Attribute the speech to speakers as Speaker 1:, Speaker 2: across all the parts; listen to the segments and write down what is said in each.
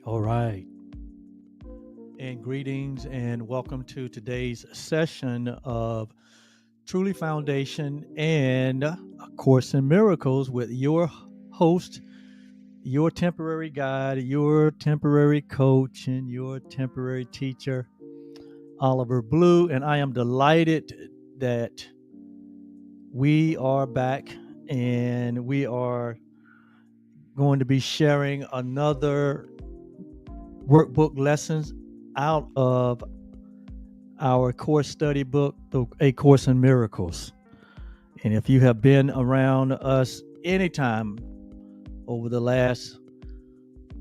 Speaker 1: All right. And greetings and welcome to today's session of Truly Foundation and A Course in Miracles with your host, your temporary guide, your temporary coach, and your temporary teacher, Oliver Blue. And I am delighted that we are back and we are going to be sharing another workbook lessons out of our course study book, A Course in Miracles. And if you have been around us anytime over the last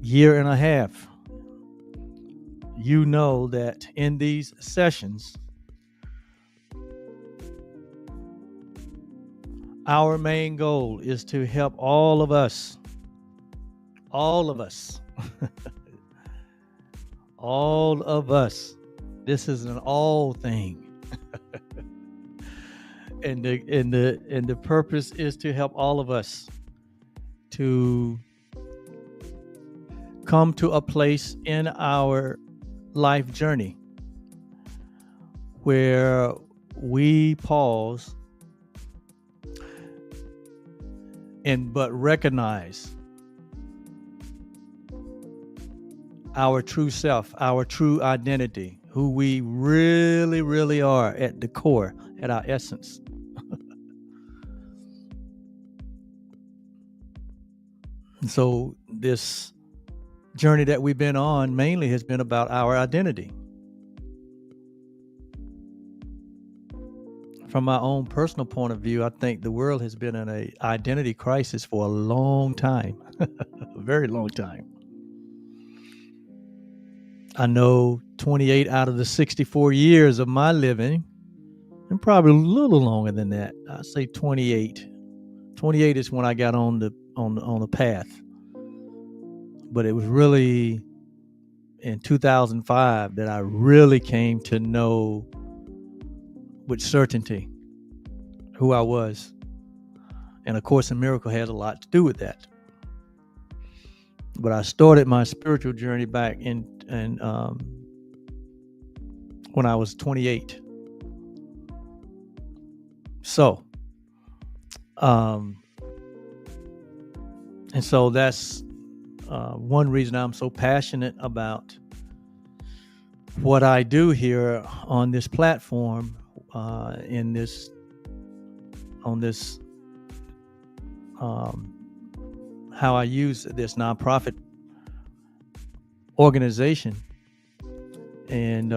Speaker 1: year and a half, you know that in these sessions, our main goal is to help all of us, all of us, all of us. This is an all thing. And the purpose is to help all of us to come to a place in our life journey where we pause but recognize our true self, our true identity, who we really, really are at the core, at our essence. So this journey that we've been on mainly has been about our identity. From my own personal point of view, I think the world has been in an identity crisis for a long time, a very long time. I know 28 out of the 64 years of my living, and probably a little longer than that. I'd say 28. 28 is when I got on the path. But it was really in 2005 that I really came to know with certainty who I was. And A Course in Miracle had a lot to do with that. But I started my spiritual journey back in when I was 28. So, and so that's one reason I'm so passionate about what I do here on this platform, how I use this nonprofit organization. And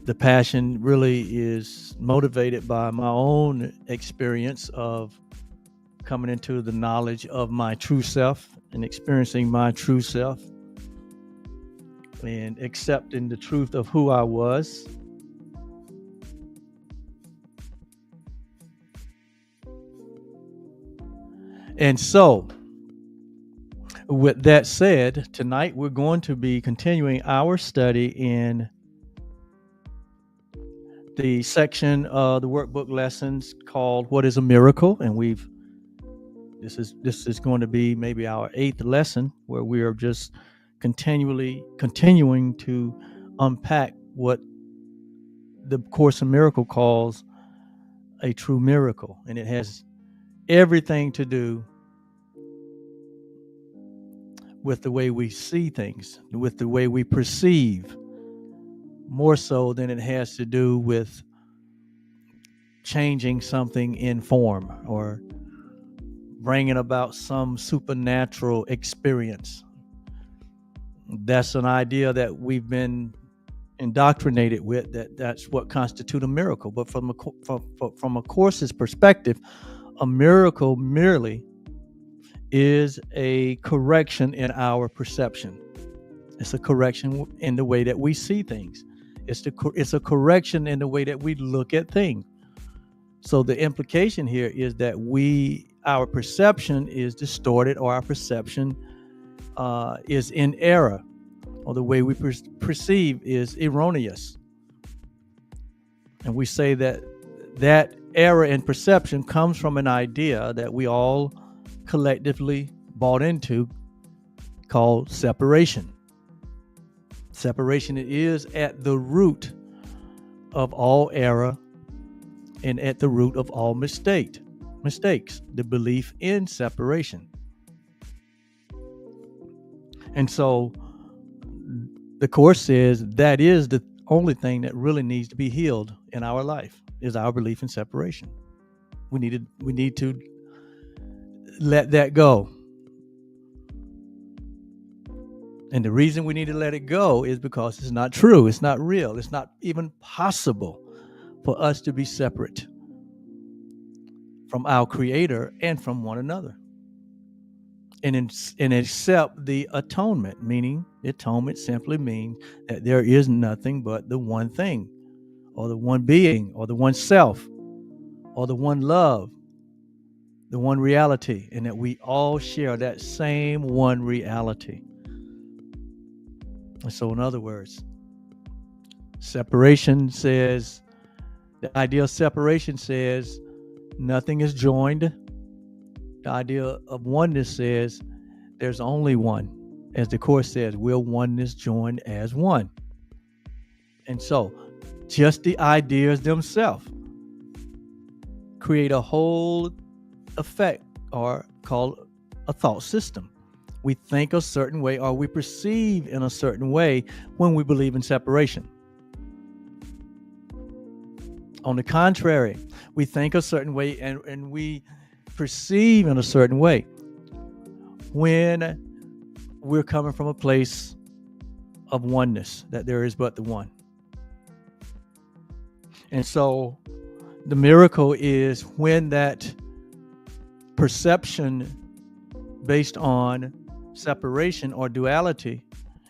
Speaker 1: the passion really is motivated by my own experience of coming into the knowledge of my true self and experiencing my true self and accepting the truth of who I was. And so, with that said, tonight we're going to be continuing our study in the section of the workbook lessons called What is a Miracle? And this is going to be maybe our 8th lesson, where we are just continuing to unpack what the Course in Miracle calls a true miracle. And it has everything to do with the way we see things, with the way we perceive, more so than it has to do with changing something in form or bringing about some supernatural experience. That's an idea that we've been indoctrinated with, that's what constitutes a miracle. But from a Course's perspective, a miracle merely is a correction in our perception. It's a correction in the way that we see things. It's a correction in the way that we look at things. So the implication here is that our perception is distorted, or our perception is in error, or the way we perceive is erroneous. And we say that error in perception comes from an idea that we all collectively bought into, called separation. Separation is at the root of all error and at the root of all mistakes, the belief in separation. And so the Course says that is the only thing that really needs to be healed in our life, is our belief in separation. We need to let that go. And the reason we need to let it go is because it's not true. It's not real. It's not even possible for us to be separate from our Creator and from one another. And accept the atonement, meaning atonement simply means that there is nothing but the one thing, or the one being, or the one self, or the one love, the one reality, and that we all share that same one reality. And so, in other words, separation says, the idea of separation says nothing is joined. The idea of oneness says there's only one. As the Course says, will oneness join as one? And so, just the ideas themselves create a whole effect, or called a thought system. We think a certain way, or we perceive in a certain way when we believe in separation. On the contrary, we think a certain way and we perceive in a certain way when we're coming from a place of oneness, that there is but the one. And so the miracle is when that perception based on separation or duality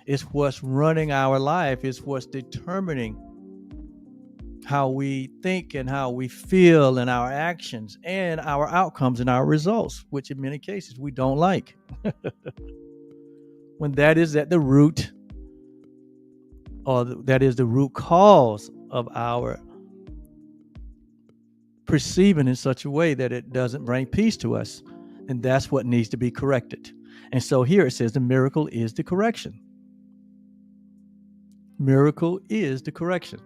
Speaker 1: is what's running our life, is what's determining how we think and how we feel and our actions and our outcomes and our results, which in many cases we don't like. When that is at the root, or that is the root cause of our perceiving in such a way that it doesn't bring peace to us, and that's what needs to be corrected. And so here it says the miracle is the correction. Miracle is the correction.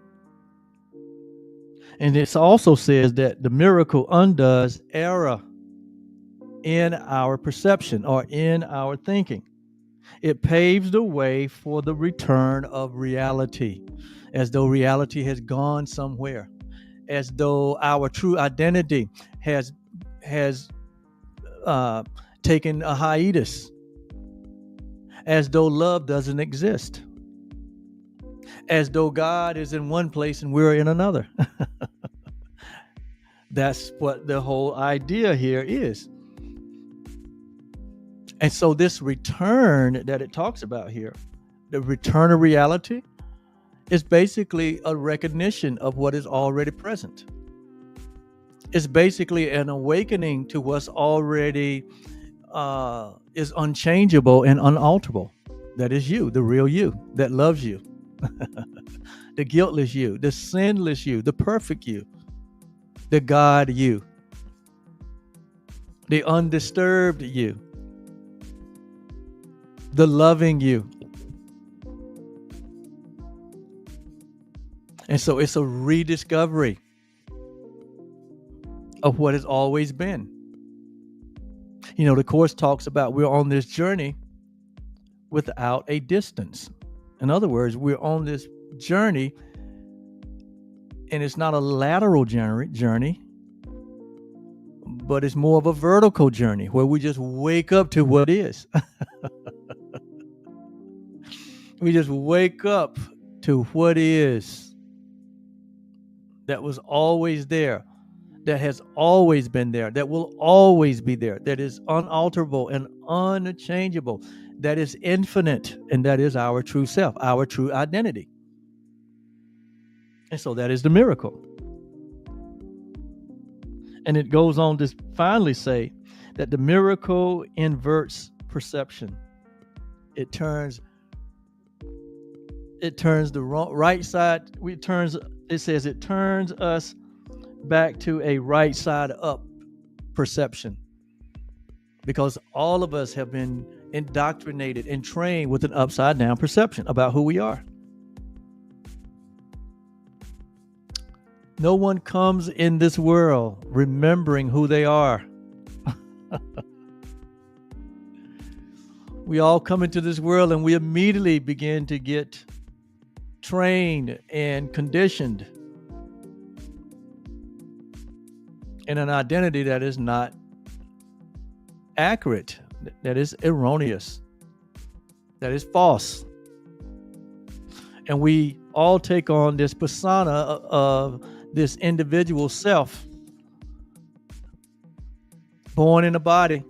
Speaker 1: And it also says that the miracle undoes error in our perception or in our thinking. It paves the way for the return of reality, as though reality has gone somewhere, as though our true identity has taken a hiatus, as though love doesn't exist, as though God is in one place and we're in another. That's what the whole idea here is. And so this return that it talks about here, the return of reality, is basically a recognition of what is already present. It's basically an awakening to what's already is unchangeable and unalterable. That is you, the real you, that loves you. The guiltless you, the sinless you, the perfect you, the God you, the undisturbed you, the loving you. And so it's a rediscovery of what has always been. You know, the Course talks about we're on this journey without a distance. In other words, we're on this journey, and it's not a lateral journey, but it's more of a vertical journey where we just wake up to what is. We just wake up to what is, that was always there, that has always been there, that will always be there, that is unalterable and unchangeable, that is infinite, and that is our true self, our true identity. And so that is the miracle. And it goes on to finally say that the miracle inverts perception. It turns the right side. It says it turns us back to a right side up perception, because all of us have been indoctrinated and trained with an upside down perception about who we are. No one comes in this world remembering who they are. We all come into this world and we immediately begin to get trained and conditioned in an identity that is not accurate, that is erroneous, that is false. And we all take on this persona of this individual self, born in a body.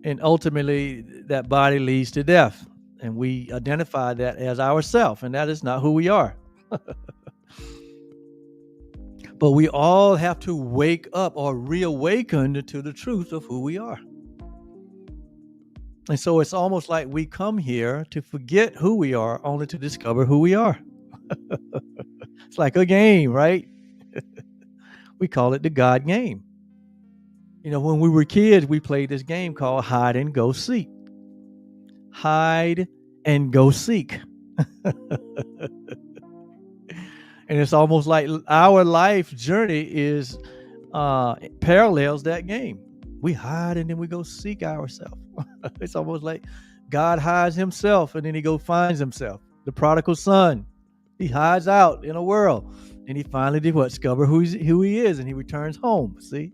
Speaker 1: And ultimately, that body leads to death. And we identify that as ourself, and that is not who we are. But we all have to wake up or reawaken to the truth of who we are. And so it's almost like we come here to forget who we are, only to discover who we are. It's like a game, right? We call it the God game. You know, when we were kids, we played this game called hide and go seek. Hide and go seek. And it's almost like our life journey is parallels that game. We hide and then we go seek ourselves. It's almost like God hides himself and then he finds himself. The prodigal son, he hides out in a world and he finally discover who he is, and he returns home. See?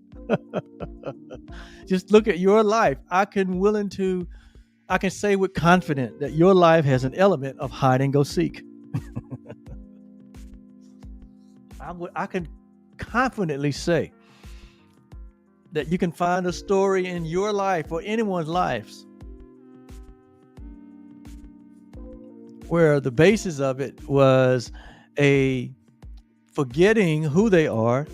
Speaker 1: Just look at your life. I can say with confidence that your life has an element of hide and go seek. I can confidently say that you can find a story in your life or anyone's lives where the basis of it was a forgetting who they are,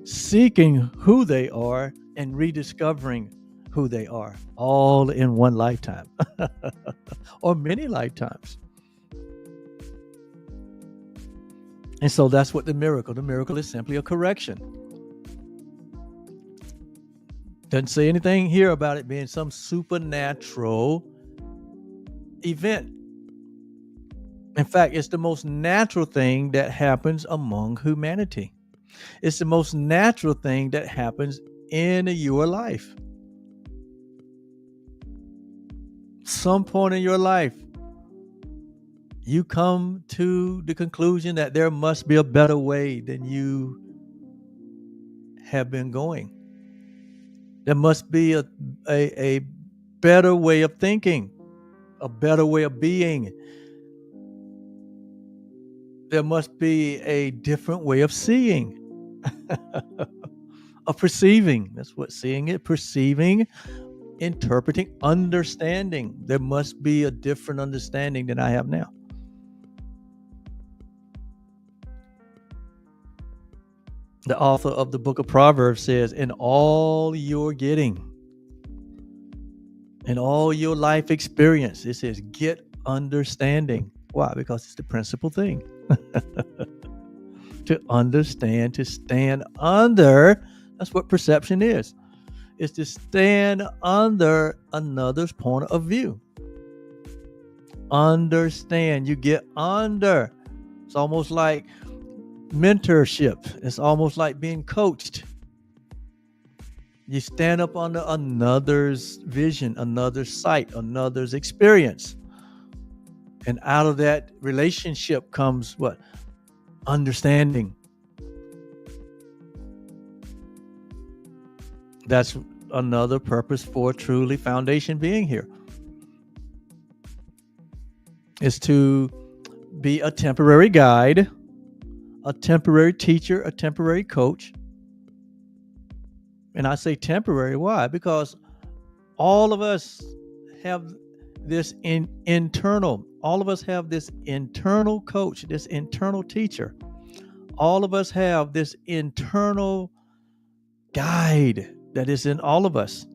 Speaker 1: seeking who they are, and rediscovering who they are, all in one lifetime or many lifetimes. And so that's what the miracle is simply a correction. Doesn't say anything here about it being some supernatural event. In fact, it's the most natural thing that happens among humanity. It's the most natural thing that happens in your life. Some point in your life, you come to the conclusion that there must be a better way than you have been going. There must be a better way of thinking, a better way of being. There must be a different way of seeing, of perceiving. That's what seeing is, perceiving, interpreting, understanding. There must be a different understanding than I have now. The author of the book of Proverbs says, in all you're getting, in all your life experience, it says, get understanding. Why? Because it's the principal thing. To understand, to stand under, that's what perception is. It's to stand under another's point of view. Understand, you get under. It's almost like mentorship. It's almost like being coached. You stand up under another's vision, another's sight, another's experience. And out of that relationship comes what? Understanding. That's another purpose for truly foundation being here. Is to be a temporary guide, a temporary teacher, a temporary coach. And I say temporary, why? Because all of us have this internal, all of us have this internal coach, this internal teacher. All of us have this internal guide that is in all of us,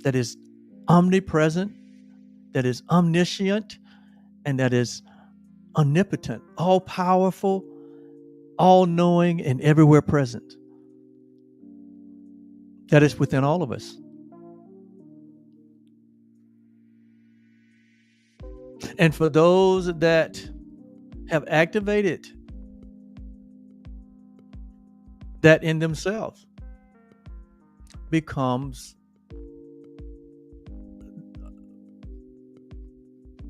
Speaker 1: that is omnipresent, that is omniscient, and that is omnipotent, all powerful, all knowing, and everywhere present. That is within all of us. And for those that have activated that in themselves becomes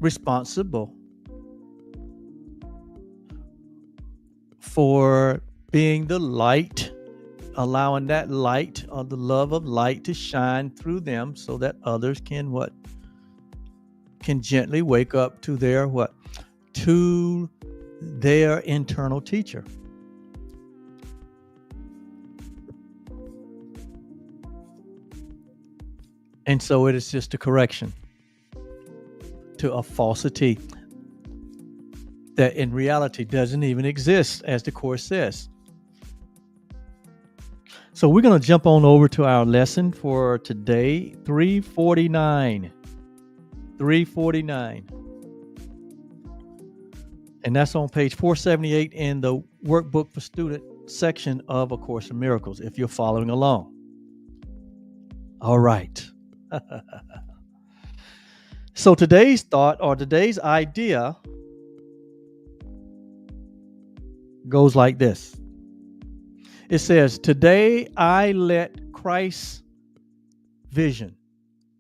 Speaker 1: responsible for being the light, allowing that light or the love of light to shine through them so that others can what? Can gently wake up to their what? To their internal teacher. And so it is just a correction to a falsity that in reality doesn't even exist, as the Course says. So we're going to jump on over to our lesson for today, 349. 349. And that's on page 478 in the Workbook for Student section of A Course in Miracles, if you're following along. All right. So today's thought or today's idea goes like this. It says, today I let Christ's vision.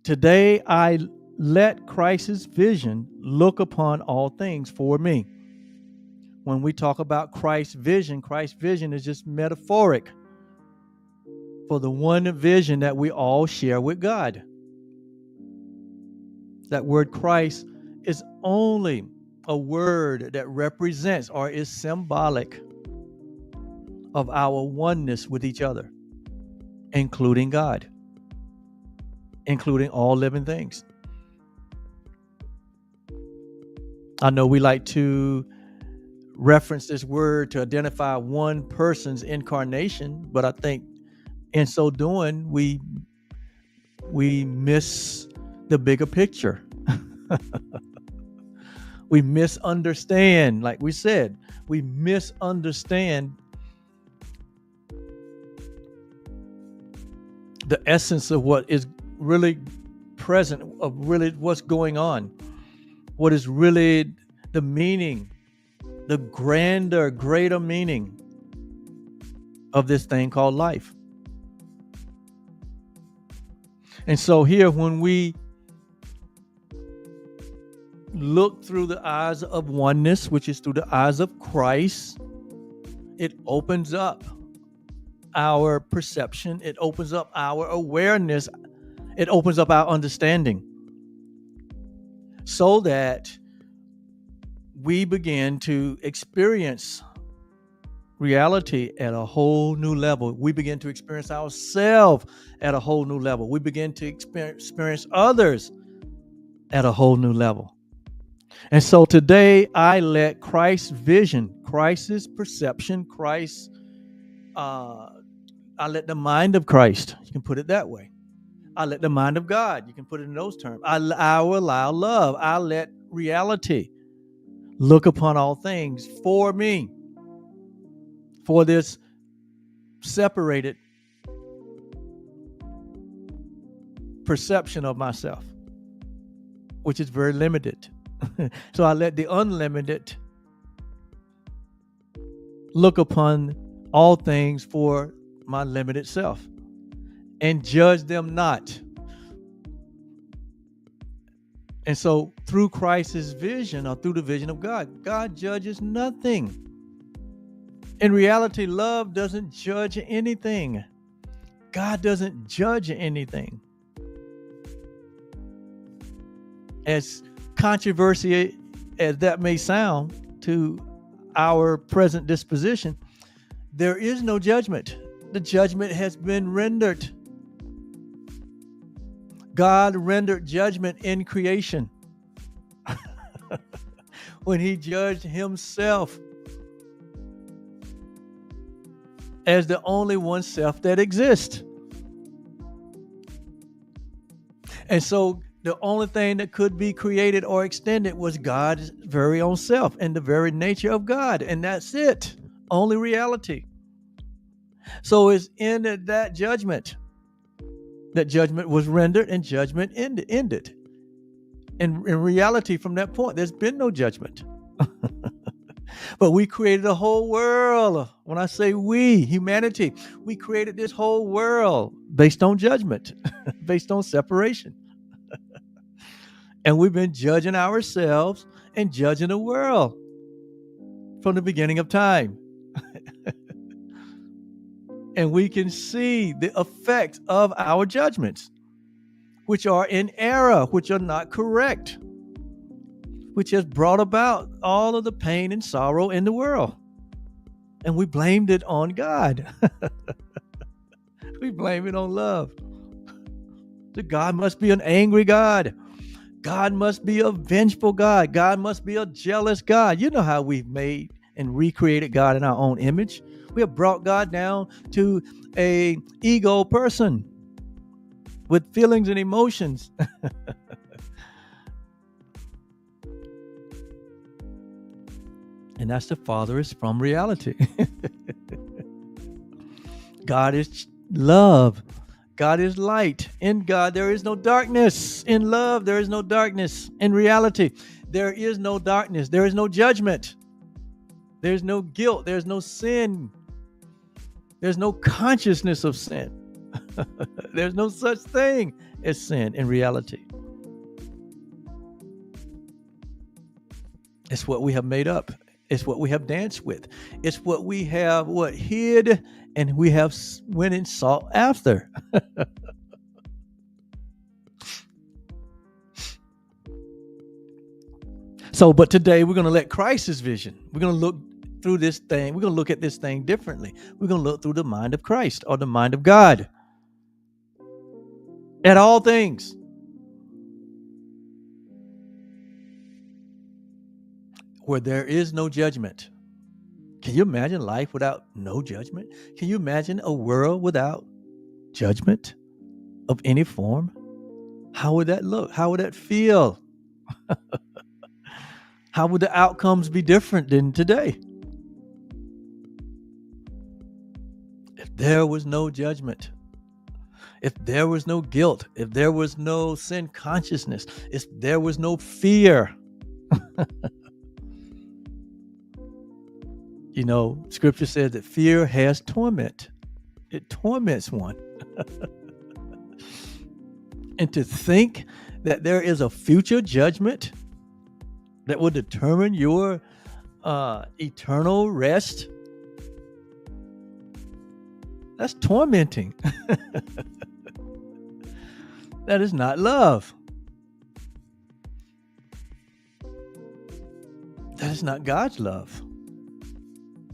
Speaker 1: Today I let Christ's vision look upon all things for me. When we talk about Christ's vision is just metaphoric for the one vision that we all share with God. That word Christ is only a word that represents or is symbolic of our oneness with each other, including God, including all living things. I know we like to reference this word to identify one person's incarnation, but I think in so doing, we miss the bigger picture. We misunderstand, like we said, we misunderstand the essence of what is really present, of really what's going on, what is really the meaning, the grander, greater meaning of this thing called life. And so here, when we look through the eyes of oneness, which is through the eyes of Christ, it opens up our perception, it opens up our awareness, it opens up our understanding, so that we begin to experience reality at a whole new level. We begin to experience ourselves at a whole new level. We begin to experience others at a whole new level. And so today I let Christ's vision, Christ's perception, I let the mind of Christ, you can put it that way. I let the mind of God, you can put it in those terms. I will allow love. I let reality look upon all things for me, for this separated perception of myself, which is very limited. So I let the unlimited look upon all things for my limited self and judge them not. And so through Christ's vision, or through the vision of God, God judges nothing. In reality, love doesn't judge anything. God doesn't judge anything. As controversial as that may sound to our present disposition, there is no judgment. The judgment has been rendered. God rendered judgment in creation when he judged himself as the only one self that exists. And so the only thing that could be created or extended was God's very own self and the very nature of God. And that's it. Only reality. So it's in that judgment. That judgment was rendered and judgment ended. And in reality, from that point, there's been no judgment. But we created a whole world. When I say we, humanity, we created this whole world based on judgment, based on separation. And we've been judging ourselves and judging the world from the beginning of time. And we can see the effects of our judgments, which are in error, which are not correct, which has brought about all of the pain and sorrow in the world. And we blamed it on God. We blame it on love. So God must be an angry God. God must be a vengeful God. God must be a jealous God. You know how we've made and recreated God in our own image. We have brought God down to a ego person with feelings and emotions. And that's the farthest from reality. God is love. God is light. In God, there is no darkness. In love, there is no darkness. In reality, there is no darkness. There is no judgment. There's no guilt. There's no sin. There's no consciousness of sin. There's no such thing as sin in reality. It's what we have made up. It's what we have danced with. It's what we have hid and we have went and sought after. So, but today we're going to let Christ's vision. We're going to look through this thing. We're going to look at this thing differently. We're going to look through the mind of Christ or the mind of God at all things. Where there is no judgment. Can you imagine life without no judgment? Can you imagine a world without judgment of any form? How would that look? How would that feel? How would the outcomes be different than today? If there was no judgment, if there was no guilt, if there was no sin consciousness, if there was no fear. You know, scripture says that fear has torment. It torments one. And to think that there is a future judgment that will determine your eternal rest, that's tormenting. That is not love. That is not God's love.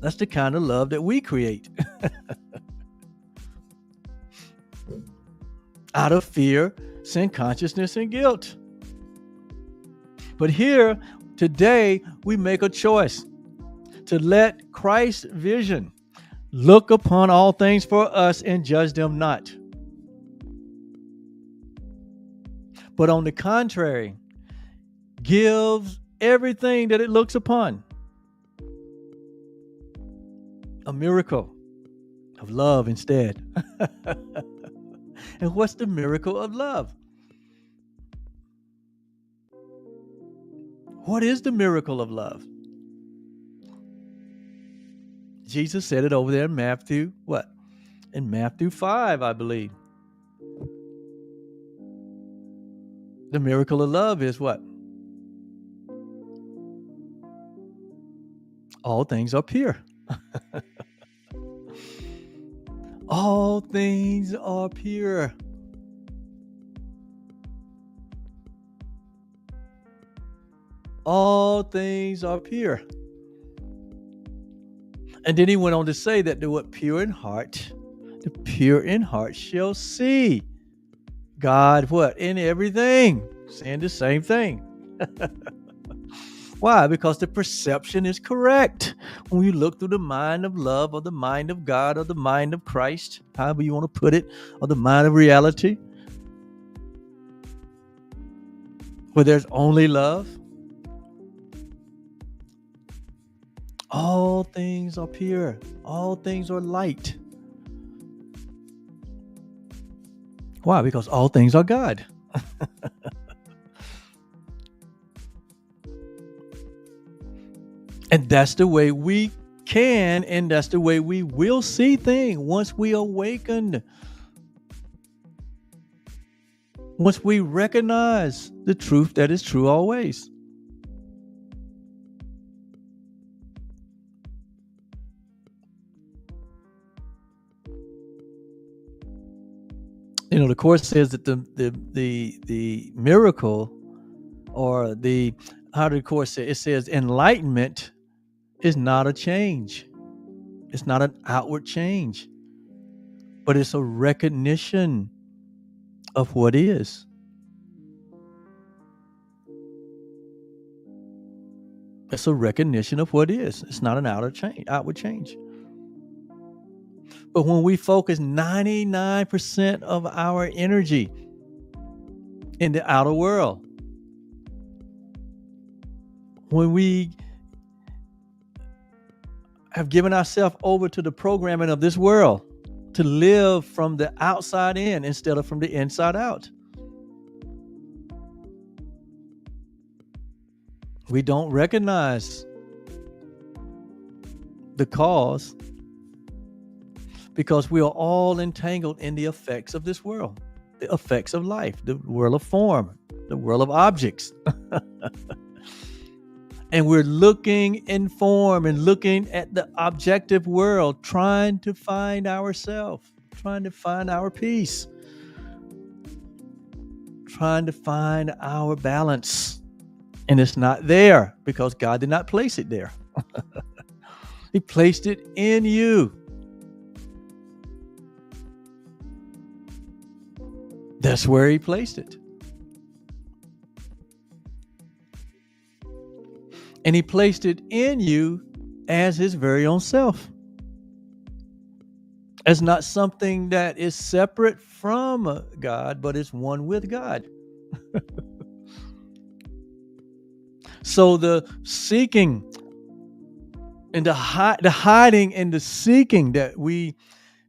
Speaker 1: That's the kind of love that we create. Out of fear, sin consciousness, and guilt. But here, today, we make a choice to let Christ's vision look upon all things for us and judge them not. But on the contrary, gives everything that it looks upon a miracle of love instead. And what's the miracle of love? What is the miracle of love? Jesus said it over there in Matthew, what? In Matthew 5, I believe. The miracle of love is what? All things are pure. All things are pure. All things are pure. And then he went on to say that the pure in heart, the pure in heart shall see God what? In everything. Saying the same thing. Why? Because the perception is correct. When you look through the mind of love or the mind of God or the mind of Christ, however you want to put it, or the mind of reality, where there's only love, all things are pure. All things are light. Why? Because all things are God. And that's the way we can, and that's the way we will see things once we awaken. Once we recognize the truth that is true always. The Course says that the miracle, or how did the Course say? It says enlightenment is not a change. It's not an outward change, but it's a recognition of what is. It's a recognition of what is. It's not an outward change. But when we focus 99% of our energy in the outer world, when we have given ourselves over to the programming of this world to live from the outside in instead of from the inside out, we don't recognize the cause, because we are all entangled in the effects of this world, the effects of life, the world of form, the world of objects. And we're looking in form and looking at the objective world, trying to find ourselves, trying to find our peace, trying to find our balance. And it's not there because God did not place it there. He placed it in you. That's where He placed it. And He placed it in you as His very own self, as not something that is separate from God, but it's one with God. So the seeking and the hiding and the seeking that we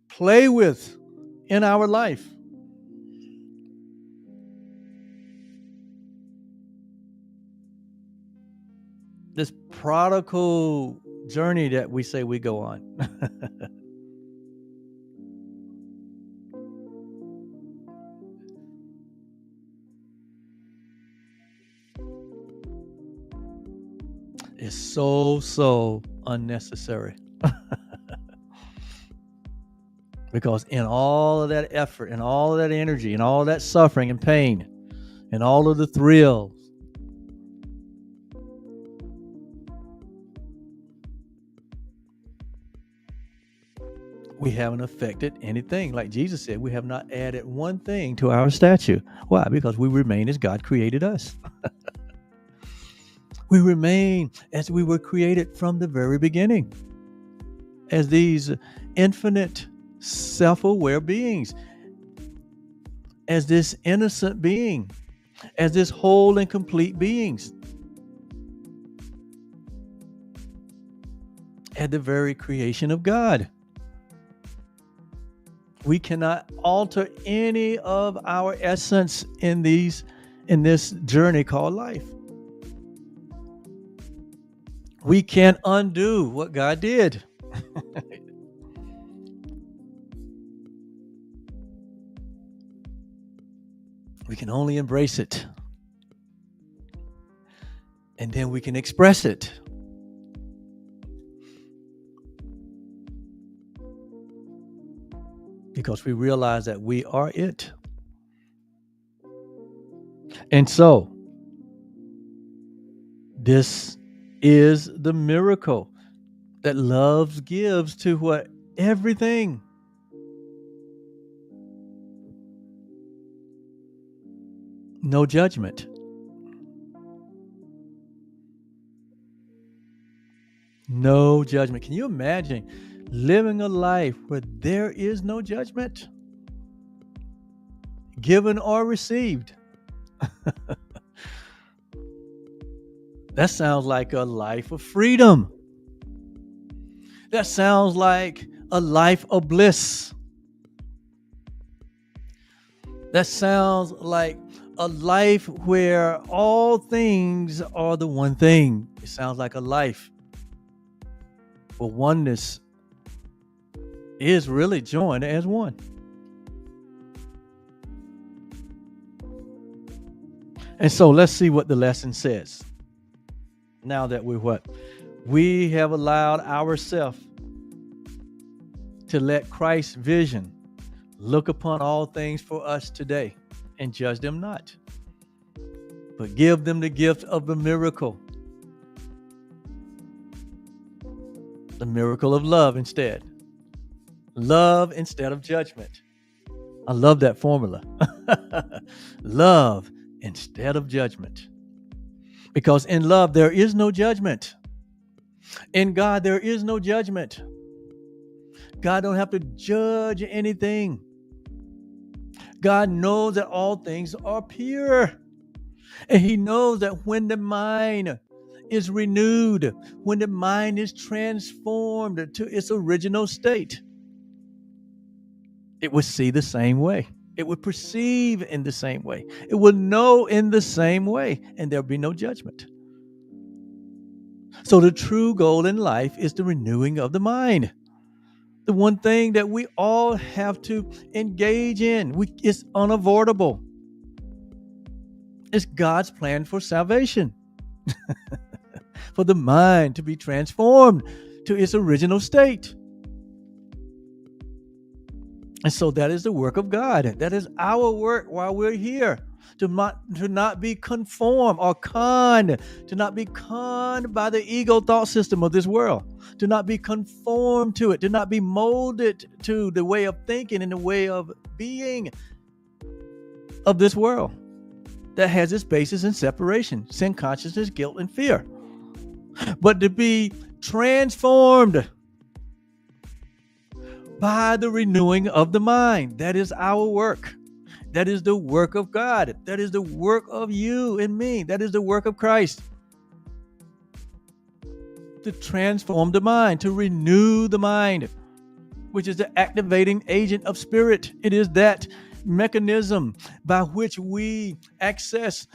Speaker 1: play with in our life, this prodigal journey that we say we go on. Is so unnecessary. Because in all of that effort and all of that energy and all of that suffering and pain and all of the thrills, we haven't affected anything. Like Jesus said, we have not added one thing to our statue. Why? Because we remain as God created us. We remain as we were created from the very beginning, as these infinite, self-aware beings, as this innocent being, as this whole and complete beings, at the very creation of God. We cannot alter any of our essence in this journey called life. We can't undo what God did. We can only embrace it. And then we can express it. Because we realize that we are it. And so, this is the miracle that love gives to what? Everything. No judgment. No judgment. Can you imagine living a life where there is no judgment, given or received? That sounds like a life of freedom. That sounds like a life of bliss. That sounds like a life where all things are the one thing. It sounds like a life For oneness is really joined as one. And so let's see what the lesson says. Now that we have allowed ourselves to let Christ's vision look upon all things for us today and judge them not, but give them the gift of the miracle of love instead. Love instead of judgment. I love that formula. Love instead of judgment. Because in love, there is no judgment. In God, there is no judgment. God don't have to judge anything. God knows that all things are pure. And he knows that when the mind is renewed, when the mind is transformed to its original state, it will see the same way. It would perceive in the same way. It will know in the same way, and there'll be no judgment. So the true goal in life is the renewing of the mind. The one thing that we all have to engage in, it's unavoidable. It's God's plan for salvation. For the mind to be transformed to its original state. And so that is the work of God. That is our work while we're here. To not be conformed or conned, to not be conned by the ego thought system of this world, to not be conformed to it, to not be molded to the way of thinking and the way of being of this world that has its basis in separation, sin consciousness, guilt, and fear. But to be transformed by the renewing of the mind. That is our work. That is the work of God. That is the work of you and me. That is the work of Christ. To transform the mind, to renew the mind, which is the activating agent of spirit. It is that mechanism by which we access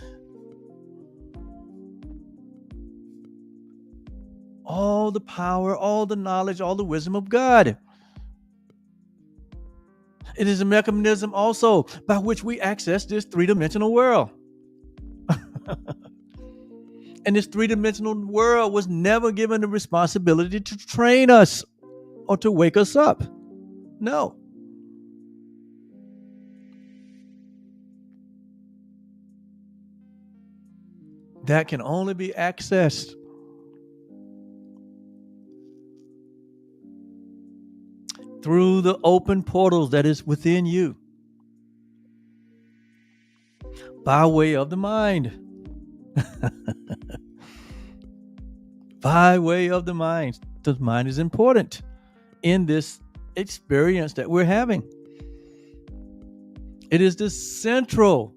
Speaker 1: all the power, all the knowledge, all the wisdom of God. It is a mechanism also by which we access this three-dimensional world. And this three-dimensional world was never given the responsibility to train us or to wake us up. No. That can only be accessed through the open portals that is within you by way of the mind. By way of the mind. The mind is important in this experience that we're having. It is the central,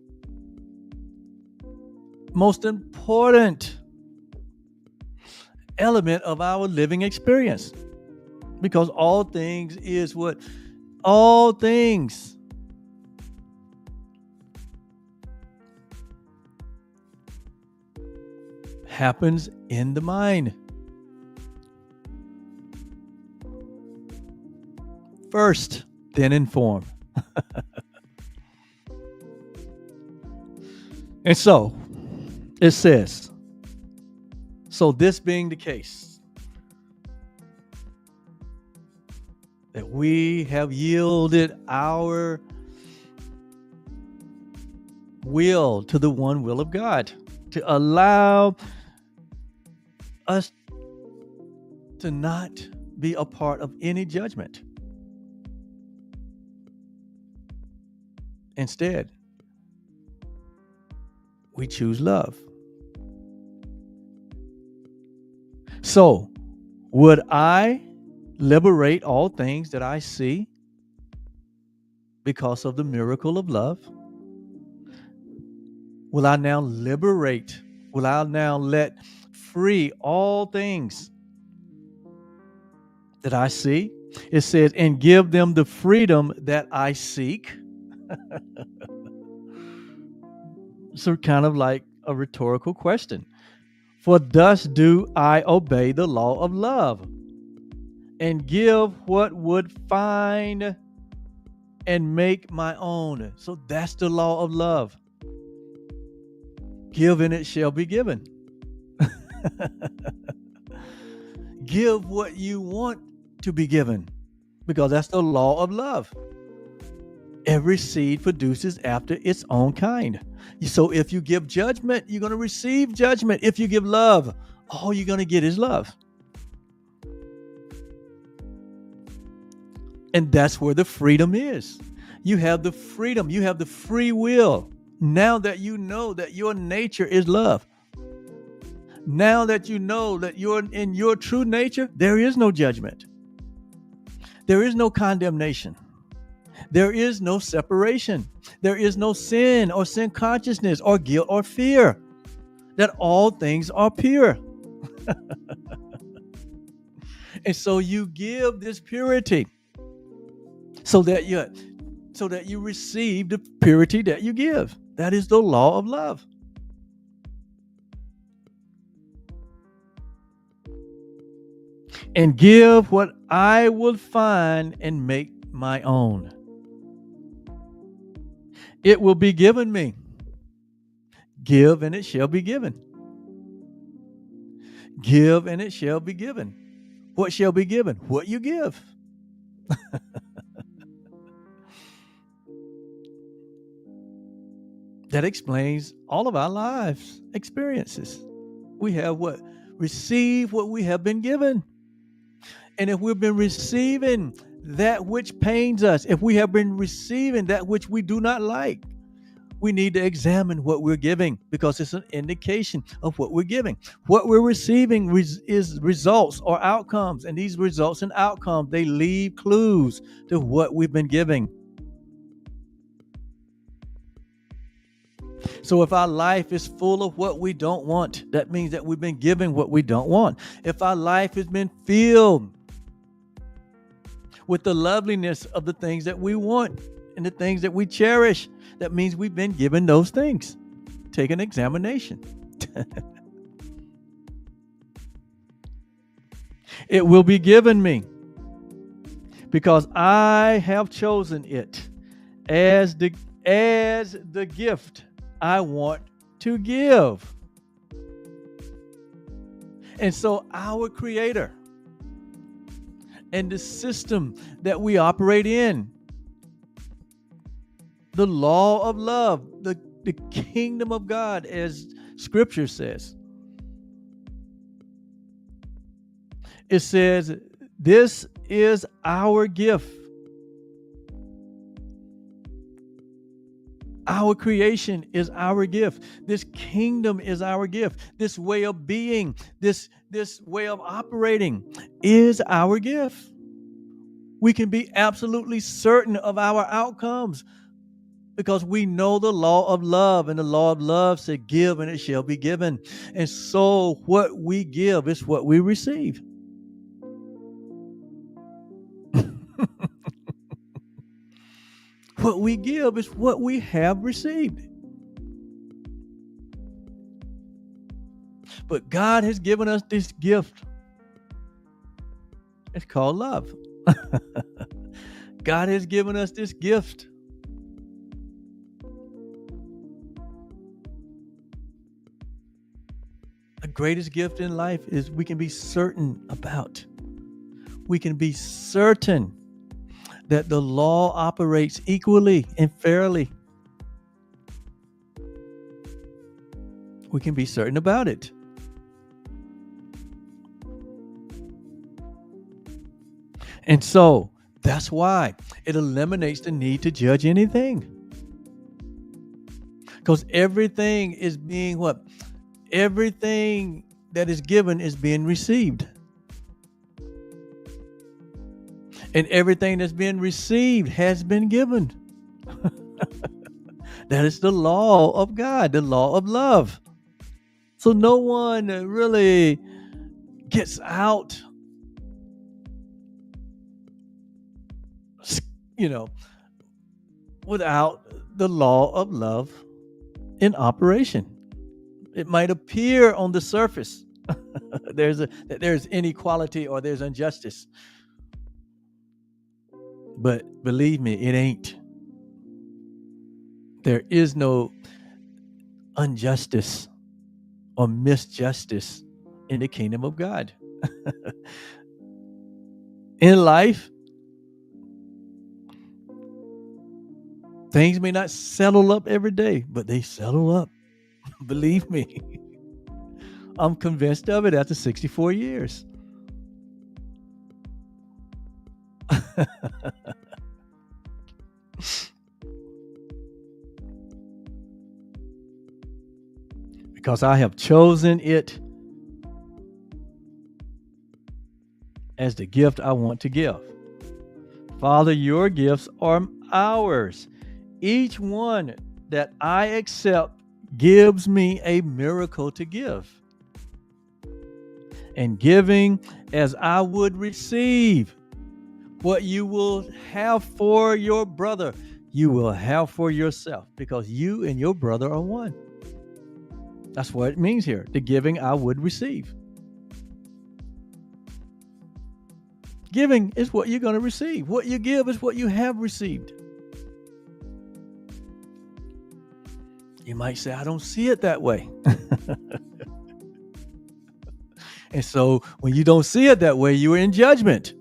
Speaker 1: most important element of our living experience. Because all things is what? All things happens in the mind. First, then in form. And so, it says, so this being the case, that we have yielded our will to the one will of God, to allow us to not be a part of any judgment. Instead, we choose love. So, would I liberate all things that I see because of the miracle of love? Will I now liberate? Will I now let free all things that I see? It says, and give them the freedom that I seek. So kind of like a rhetorical question. For thus do I obey the law of love. and give what would find and make my own. So that's the law of love. Give and it shall be given. Give what you want to be given, because that's the law of love. Every seed produces after its own kind. So if you give judgment, you're going to receive judgment. If you give love, all you're going to get is love. And that's where the freedom is. You have the freedom. You have the free will. Now that you know that your nature is love. Now that you know that you're in your true nature, there is no judgment. There is no condemnation. There is no separation. There is no sin or sin consciousness or guilt or fear. That all things are pure. And so you give this purity so that you receive the purity that you give. That is the law of love. And give what I will find and make my own. It will be given me. Give and it shall be given. Give and it shall be given. What shall be given? What you give. That explains all of our lives experiences. We have what? Receive what we have been given. And if we've been receiving that which pains us, if we have been receiving that which we do not like, we need to examine what we're giving, because it's an indication of what we're giving. What we're receiving is results or outcomes. And these results and outcomes, they leave clues to what we've been giving. So if our life is full of what we don't want, that means that we've been giving what we don't want. If our life has been filled with the loveliness of the things that we want and the things that we cherish, that means we've been given those things. Take an examination. It will be given me because I have chosen it as the gift I want to give. And so our Creator and the system that we operate in, the law of love, the kingdom of God, as Scripture says, it says, this is our gift. Our creation is our gift. This kingdom is our gift. This way of being, this way of operating is our gift. We can be absolutely certain of our outcomes because we know the law of love, and the law of love said, give and it shall be given. And so what we give is what we receive. What we give is what we have received. But God has given us this gift. It's called love. God has given us this gift. The greatest gift in life is we can be certain about. We can be certain that the law operates equally and fairly. We can be certain about it. And so that's why it eliminates the need to judge anything. Because everything is being what? Everything that is given is being received. And everything that's been received has been given. That is the law of God, the law of love. So no one really gets out, without the law of love in operation. It might appear on the surface that there's inequality or there's injustice. But believe me, it ain't. There is no injustice or misjustice in the kingdom of God. In life, things may not settle up every day, but they settle up. Believe me. I'm convinced of it after 64 years. Because I have chosen it as the gift I want to give. Father, your gifts are ours. Each one that I accept gives me a miracle to give. And giving as I would receive, what you will have for your brother, you will have for yourself, because you and your brother are one. That's what it means here. The giving I would receive. Giving is what you're going to receive. What you give is what you have received. You might say, I don't see it that way. And so when you don't see it that way, you're in judgment.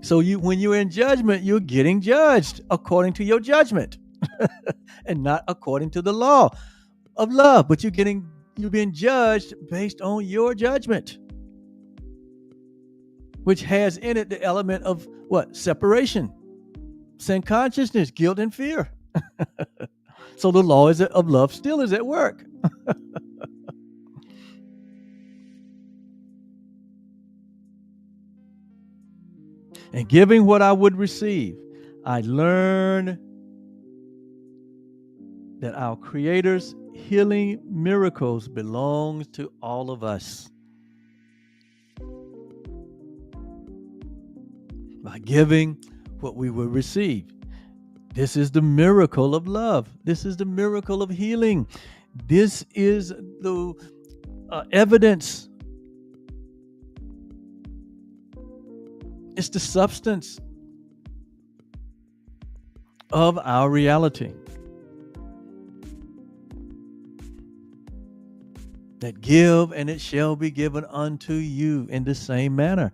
Speaker 1: So when you're in judgment, you're getting judged according to your judgment and not according to the law of love. But you're being judged based on your judgment, which has in it the element of what? Separation, sin consciousness, guilt, and fear. So the law of love still is at work. And giving what I would receive, I learn that our Creator's healing miracles belong to all of us. By giving what we will receive. This is the miracle of love. This is the miracle of healing. This is the evidence. It's the substance of our reality. That give and it shall be given unto you in the same manner.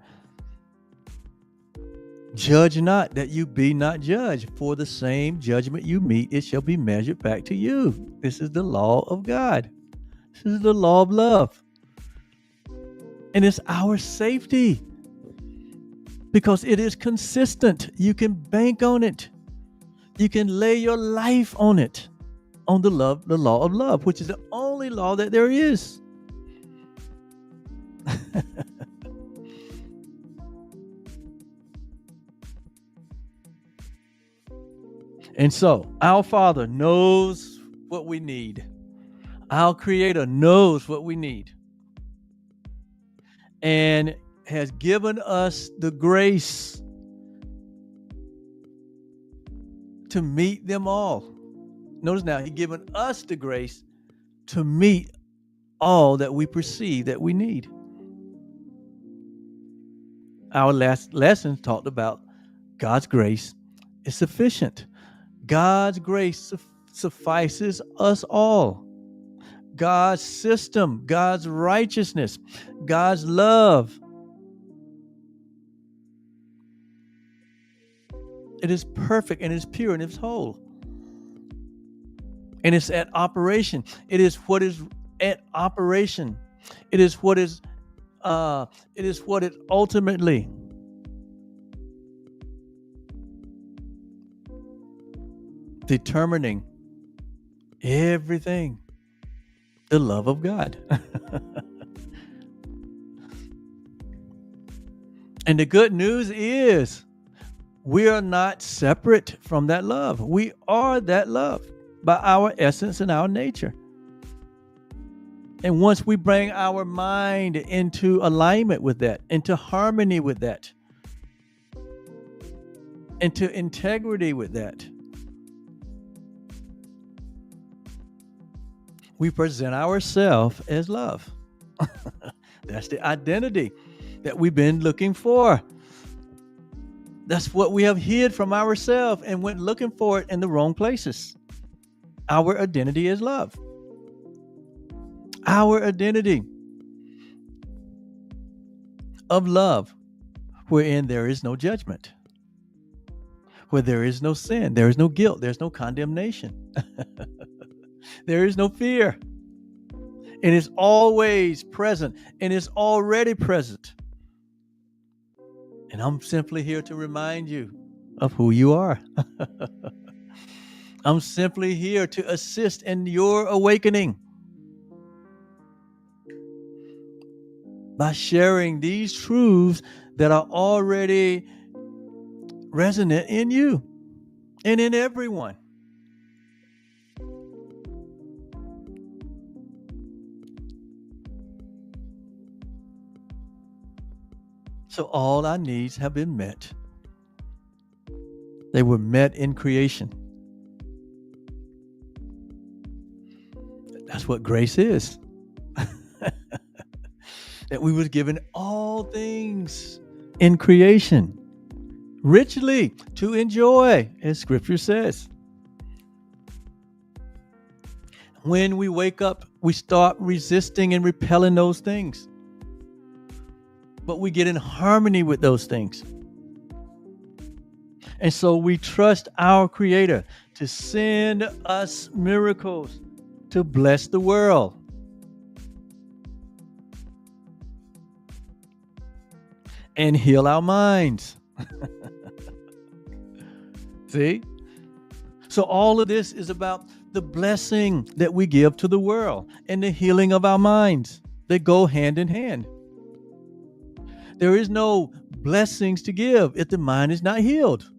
Speaker 1: Judge not that you be not judged, for the same judgment you meet, it shall be measured back to you. This is the law of God. This is the law of love. And it's our safety because it is consistent. You can bank on it. You can lay your life on it, on the law of love, which is the only law that there is. And so our Father knows what we need. Our Creator knows what we need and has given us the grace to meet them all. Notice now, He's given us the grace to meet all that we perceive that we need. Our last lesson talked about God's grace is sufficient. God's grace suffices us all. God's system, God's righteousness, God's love. It is perfect and it's pure and it's whole. And it's at operation. It is what is at operation. It is what it ultimately determining everything. The love of God. And the good news is we are not separate from that love. We are that love by our essence and our nature. And once we bring our mind into alignment with that, into harmony with that, into integrity with that, we present ourselves as love. That's the identity that we've been looking for. That's what we have hid from ourselves and went looking for it in the wrong places. Our identity is love. Our identity of love, wherein there is no judgment, where there is no sin, there is no guilt, there's no condemnation, there is no fear. It is always present and is already present. And I'm simply here to remind you of who you are. I'm simply here to assist in your awakening by sharing these truths that are already resonant in you and in everyone. So all our needs have been met. They were met in creation. That's what grace is. That we was given all things in creation richly to enjoy, as Scripture says. When we wake up, we start resisting and repelling those things. But we get in harmony with those things. And so we trust our Creator to send us miracles to bless the world. And heal our minds. See? So all of this is about the blessing that we give to the world and the healing of our minds. They go hand in hand. There is no blessings to give if the mind is not healed.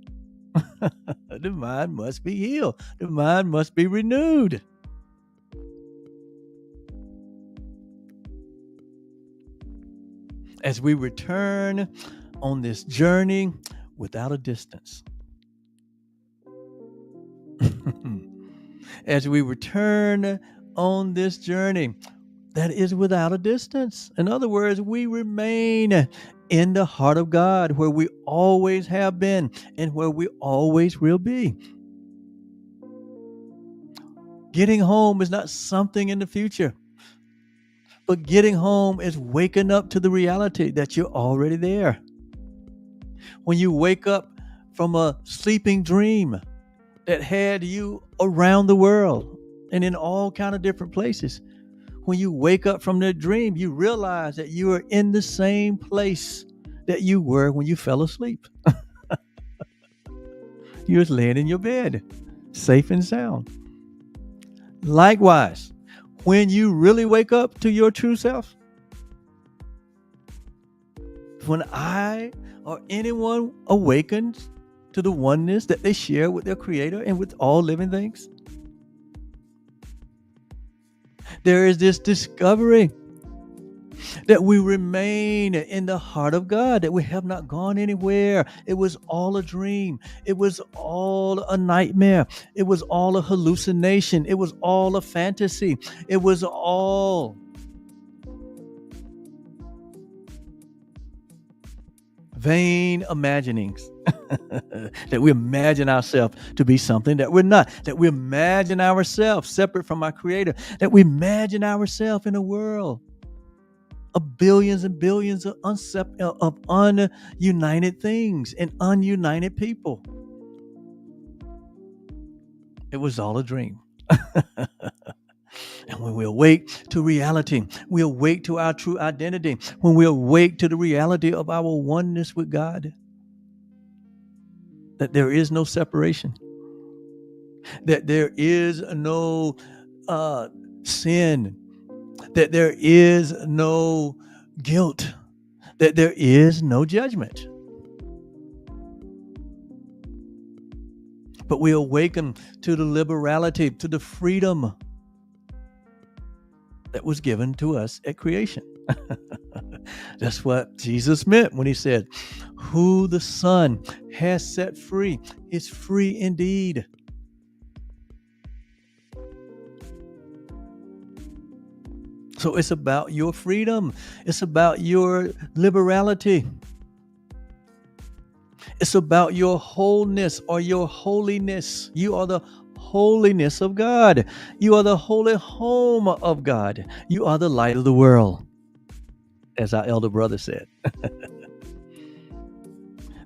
Speaker 1: The mind must be healed. The mind must be renewed. As we return on this journey without a distance. As we return on this journey that is without a distance. In other words, we remain in the heart of God, where we always have been and where we always will be. Getting home is not something in the future. But getting home is waking up to the reality that you're already there. When you wake up from a sleeping dream that had you around the world and in all kind of different places, when you wake up from that dream, you realize that you are in the same place that you were when you fell asleep. You was laying in your bed, safe and sound. Likewise, when you really wake up to your true self, when I or anyone awakens to the oneness that they share with their Creator and with all living things, there is this discovery that we remain in the heart of God, that we have not gone anywhere. It was all a dream. It was all a nightmare. It was all a hallucination. It was all a fantasy. It was all vain imaginings. That we imagine ourselves to be something that we're not, that we imagine ourselves separate from our Creator, that we imagine ourselves in a world of billions and billions of ununited things and ununited people. It was all a dream. And when we awake to reality, we awake to our true identity, when we awake to the reality of our oneness with God, that there is no separation, that there is no sin, that there is no guilt, that there is no judgment. But we awaken to the liberality, to the freedom that was given to us at creation. That's what Jesus meant when he said, who the Son has set free is free indeed. So it's about your freedom. It's about your liberality. It's about your wholeness or your holiness. You are the holiness of God. You are the holy home of God. You are the light of the world, as our elder brother said.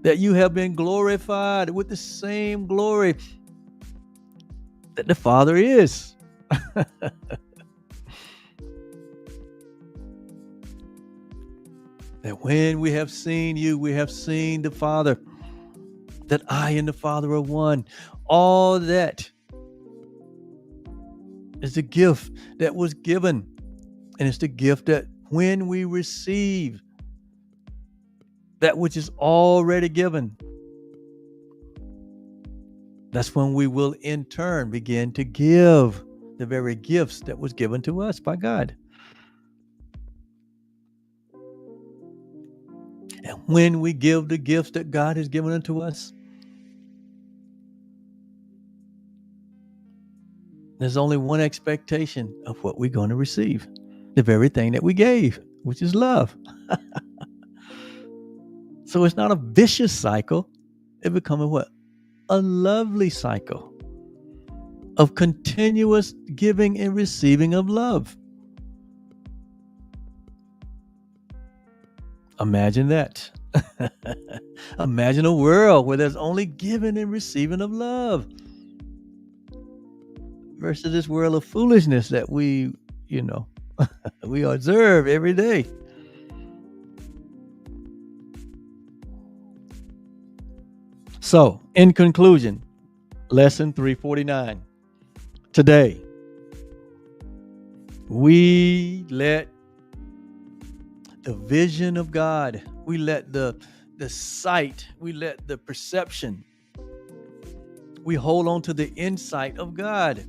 Speaker 1: That you have been glorified with the same glory that the Father is. That when we have seen you, we have seen the Father. That I and the Father are one. All that is the gift that was given. And it's the gift that when we receive that which is already given, that's when we will in turn begin to give the very gifts that was given to us by God. And when we give the gifts that God has given unto us, there's only one expectation of what we're going to receive. The very thing that we gave, which is love. So it's not a vicious cycle. It becomes a what? A lovely cycle of continuous giving and receiving of love. Imagine that. Imagine a world where there's only giving and receiving of love versus this world of foolishness that we we observe every day. So, in conclusion, lesson 349. Today, we let the vision of God, we let the sight, we let the perception, we hold on to the insight of God.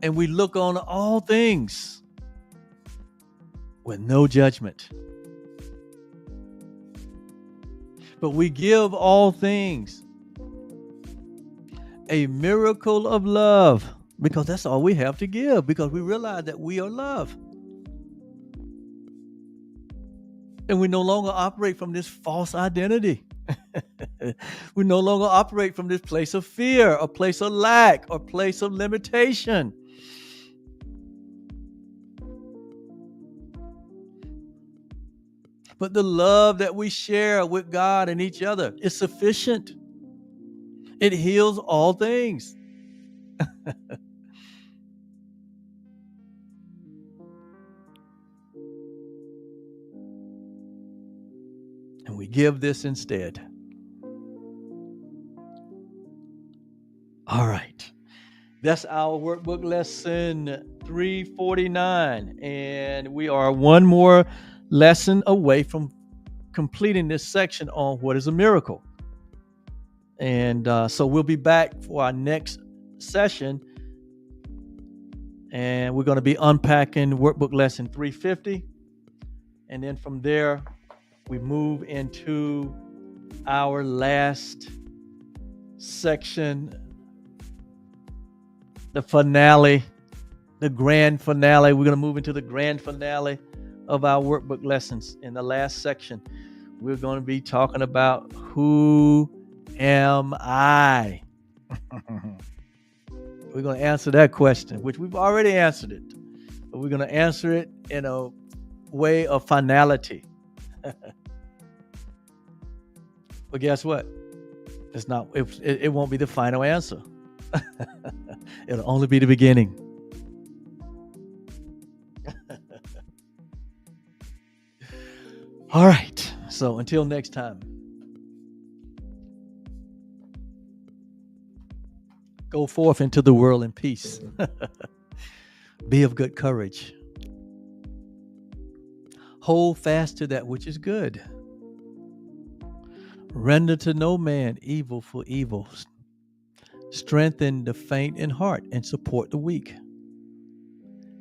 Speaker 1: And we look on all things with no judgment. But we give all things a miracle of love, because that's all we have to give, because we realize that we are love. And we no longer operate from this false identity. We no longer operate from this place of fear, a place of lack, or place of limitation. But the love that we share with God and each other is sufficient. It heals all things. And we give this instead. All right. That's our workbook lesson 349. And we are one more lesson away from completing this section on what is a miracle. And so we'll be back for our next session. And we're going to be unpacking workbook lesson 350. And then from there, we move into our last section, the finale, the grand finale. We're going to move into the grand finale of our workbook lessons. In the last section, we're going to be talking about who am I? We're going to answer that question, which we've already answered it, but we're going to answer it in a way of finality. But guess what? It's not. It won't be the final answer. It'll only be the beginning. All right. So until next time, go forth into the world in peace. Be of good courage. Hold fast to that which is good. Render to no man evil for evil. Strengthen the faint in heart and support the weak.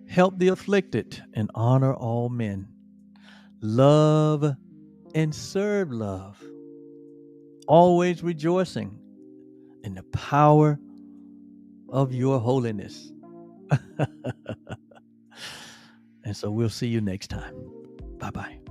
Speaker 1: Help the afflicted and honor all men. Love and serve love. Always rejoicing in the power of your holiness. And so we'll see you next time. Bye-bye.